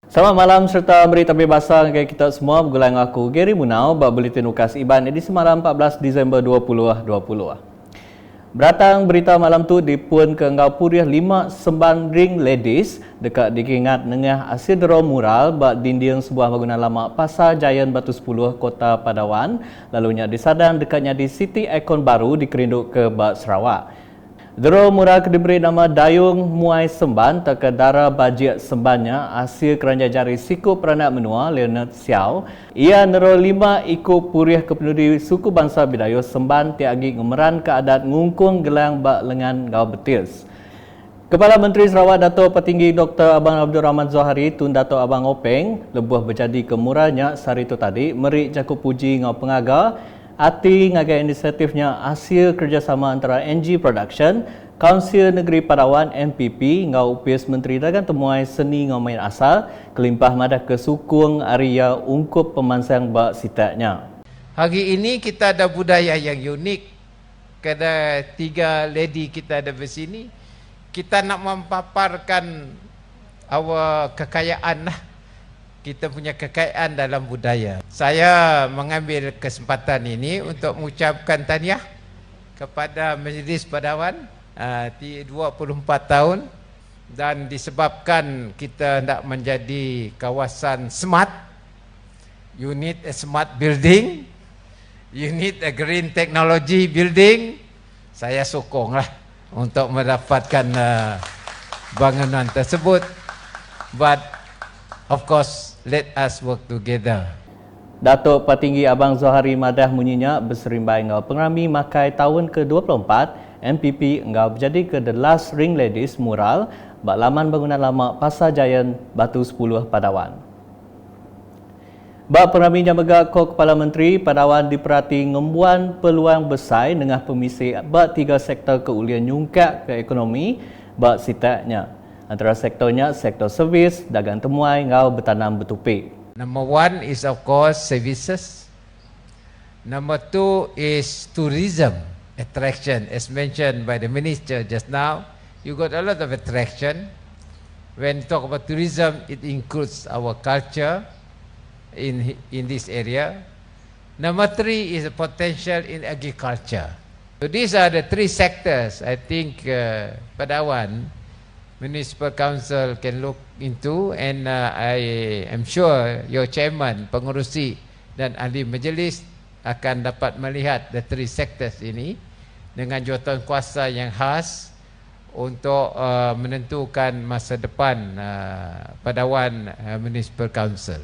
Selamat malam serta berita bebasa dengan kita semua. Bergulang aku Gary Munau bak Buletin Ukas Iban edisi malam 14 Disember 2020. Beratang berita malam tu dipun ke Engau Puriah 5 semban ring ladies dekat dikingat nengah asidro mural bak dinding sebuah bangunan lama Pasar Giant Batu 10 Kota Padawan. Lalunya disadang dekatnya di City Icon baru dikerinduk ke bak Sarawak. Dero mural diberi nama Dayung Muai Semban terkedara bajet sembannya hasil keranja jari siku peranak menua Leonard Xiao. Ia nero 5 ikut puriah kependudi suku bangsa Bidayu Semban tiagi ngemeran keadat ngungkung gelang bak lengan gau betis. Kepala Menteri Sarawak Dato' Petinggi Dr. Abang Abdul Rahman Zohari Tun Dato' Abang Openg lebuh berjadi ke muralnya sehari itu tadi merik cakup puji ngau pengaga Ati ngagai inisiatifnya hasil kerjasama antara NG Production, Kaunsil Negeri Padawan MPP, ngau upis Menteri Dagang Temuai Seni ngau main asal, kelimpah madah ke sukung Arya ungkup pemansang bak sitatnya. Hari ini kita ada budaya yang unik. Kada 3 lady kita ada di sini. Kita nak mempaparkan kekayaan lah. Kita punya kekayaan dalam budaya. Saya mengambil kesempatan ini untuk mengucapkan tahniah kepada Majlis Padawan 24 tahun, dan disebabkan kita hendak menjadi kawasan smart, you need a smart building, you need a green technology building. Saya sokonglah untuk mendapatkan bangunan tersebut. But of course, let us work together. Dato' Petinggi Abang Zohari Madah munyinya berserimbai ngau pengrami makai tahun ke-24 MPP engau berjadi ke The Last Ring Ladies mural bak laman bangunan lama Pasar Giant Batu 10 Padawan. Bak pengrami Jamegak Ko Kepala Menteri Padawan diperhati ngembuan peluang besar dengan pemisi bak 3 sektor keulian nyungkak ke ekonomi bak sitatnya. Antara sektornya sektor servis, dagang temuai, ngau bertanam bertupik. Number 1 is of course services. Number 2 is tourism, attraction. As mentioned by the minister just now, you got a lot of attraction. When you talk about tourism, it includes our culture in this area. Number 3 is the potential in agriculture. So these are the 3 sectors I think Padawan Municipal Council can look into, and I am sure your chairman, pengerusi dan ahli majlis akan dapat melihat the 3 sectors ini dengan jawatan kuasa yang khas untuk menentukan masa depan Padawan Municipal Council.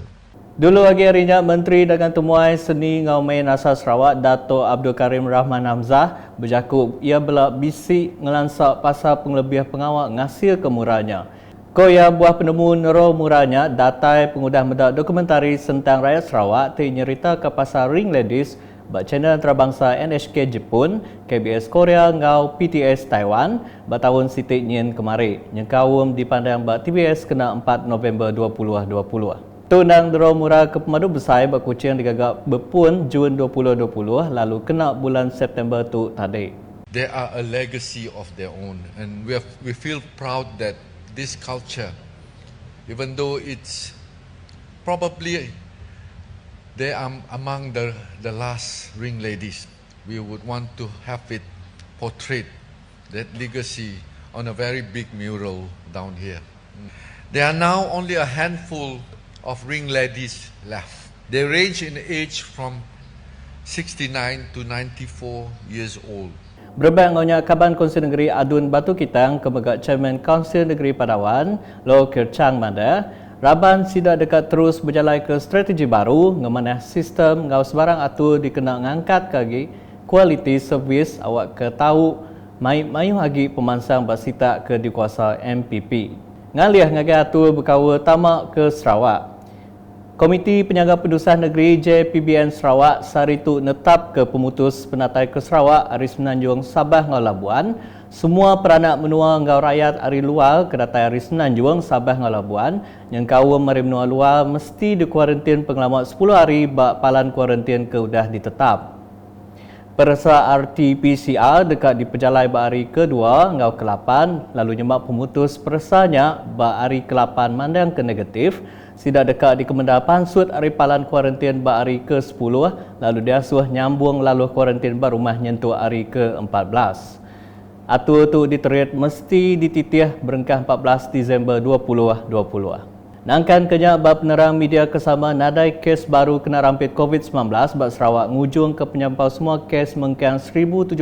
Dulu lagi harinya Menteri Dagang Temuai Seni ngau main asal Sarawak Dato' Abdul Karim Rahman Hamzah berjakup ia belak bisik ngelansak pasal penglebih pengawal ngasil ke muralnya. Ko ia buah penemu nero muralnya datai pengudah medak dokumentari tentang rakyat Sarawak ti nyerita ke pasal Ring Ladies bak channel antarabangsa NHK Jepun, KBS Korea ngau PTS Taiwan bak tahun sitik nyen kemari. Nyengkawum dipandang bak TBS kena 4 November 2020. Tunang dero mural ke pemadu besar berkucing digagak berpun Jun 2020 lalu kena bulan September tu tadi. They are a legacy of their own, and we feel proud that this culture, even though it's probably they are among the last ring ladies, we would want to have it portrayed, that legacy, on a very big mural down here. There are now only a handful of ring ladies left. They range in age from 69 to 94 years old. Berbang ngonya Kaban Kaunsil Negeri Adun Batu Kitang kemegak Chairman Kaunsil Negeri Padawan Lo Kirchang Manda Raban sida dekat terus berjalan ke strategi baru ngemanah sistem ngau sebarang atur dikena ngangkat kagi kualiti servis awak ke tahu mayu hagi pemansang basita ke dikuasa MPP. Ngaliah ngagai atur berkawa tamak ke Sarawak. Komiti Penjaga Pendudusan Negeri JPBN Sarawak saritu netap ke pemutus penatai ke Sarawak Aris Menanjung Sabah ngau Labuan. Semua peranak menua ngau rakyat ari luar kedatai Aris Menanjung Sabah ngau Labuan yang kaum mari menua luar mesti dikuarantin pengalamat 10 hari bak palan kuarantin ke udah ditetap. Persa RT-PCR dekat di pejalai bahari ke-2 ngau ke-8 lalu nyemak pemutus persanya bahari ke-8 mandang ke negatif sidak dekat di Kemendal Pansut aripalan kuarantin bahari ke-10 lalu dia suah nyambung lalu kuarantin barumah nyentuh hari ke-14. Atur tu diterit mesti dititih berengkah 14 Disember 2020. Nangkan kenyak bab penerang media kesama nadai kes baru kena rampit COVID-19 bab Sarawak ngujung ke penyampau semua kes mengkian 1075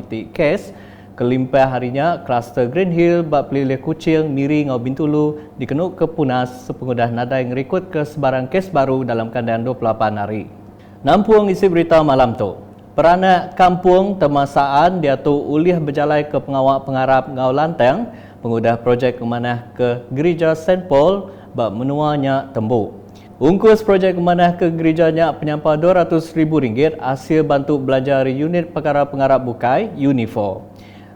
itik kes kelimpah harinya kluster Green Hill bab Pelilih Kuching Miri Ngau Bintulu dikenuk ke Punas sepengudah nadai ngerikut ke sebarang kes baru dalam kandang 28 hari. Nampuang isi berita malam tu. Peranak kampung temasaan diatur ulih berjalai ke pengawal pengarap Ngau Lantang pengudah projek kemanah ke Gereja St. Paul bab menuanya tembuk. Ungkus projek kemanah ke gerejanya penyampah RM200,000 hasil bantu belajar unit perkara pengarap bukai Unifor.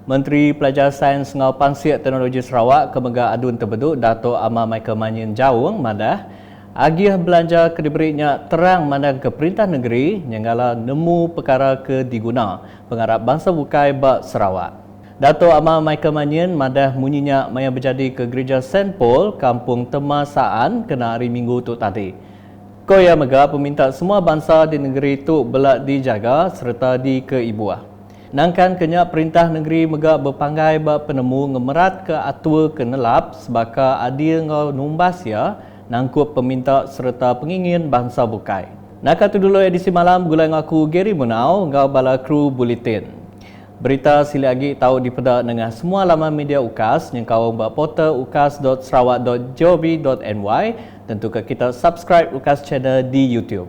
Menteri Pelajar Sains Ngau Pansiak Teknologi Sarawak Kemega Adun Terbeduk Dato' Amar Michael Manyin Jawung madah agih belanja ke diberinya terang mandang ke Perintah Negeri yang gala nemu perkara ke diguna pengarap bangsa bukai bab Sarawak. Dato' Amar Michael Manyin madah munyinya maya berjadi ke Gereja St. Paul, Kampung Temasaan kena hari Minggu tu tadi. Koya Mega peminta semua bangsa di negeri itu belak dijaga serta dikeibuah. Nangkan kenyak Perintah Negeri Mega berpanggai bab penemu ngemerat ke atua ke nelap sebaka adil ngau numbasia nangkup peminta serta pengingin bangsa bukai. Nak tu dulu edisi malam gulai aku Gary Munau ngau bala kru Bulletin. Berita sila lagi tahu dipedak dengan semua laman media UKAS yang kau buat portal ukas.sarawak.gov.my dan juga kita subscribe UKAS channel di YouTube.